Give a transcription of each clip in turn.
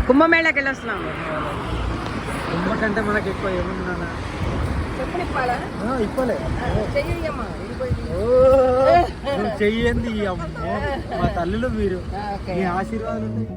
కుంభమేళకి వెళ్ళొస్తున్నాము. కుంభ కంటే మనకి ఎక్కువ ఏముంది ఇప్పలే నువ్వు చెయ్యండి అమ్మో మా తల్లులు మీరు మీ ఆశీర్వాదాలు ఉన్నాయి.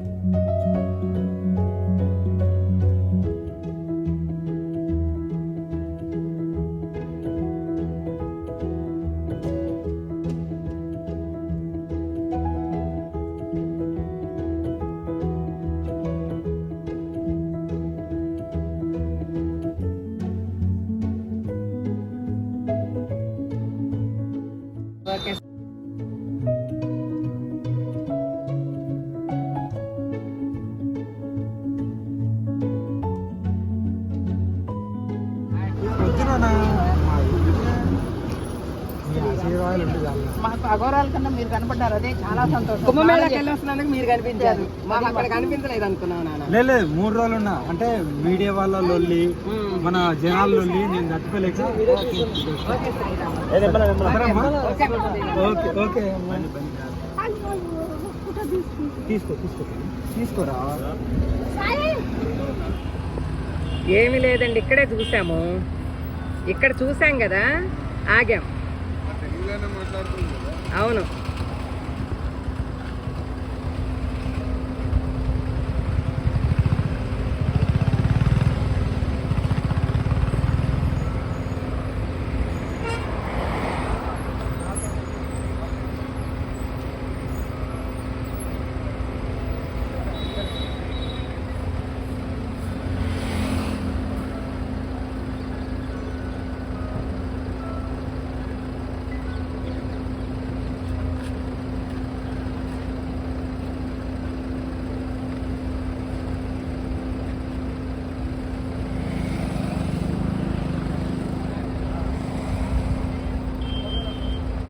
మాకు అఘోరాల కన్నా మీరు కనపడ్డారు, అదే చాలా సంతోషం. కుంభమేళకి వెళ్ళి వస్తున్నందుకు మీరు కనిపించారు, మాకు అక్కడ కనిపించలేదు అనుకున్నాను నాన్న. లేదు 3 రోజులు ఉన్నా అంటే మీడియా వాళ్ళ లొల్లి మన జనాల లొల్లి నేను తట్టుకోలేక. ఓకే ఓకే తీసుకోరా. ఏమీ లేదండి, ఇక్కడే చూసాము, ఇక్కడ చూసాం కదా ఆగాం. అవును.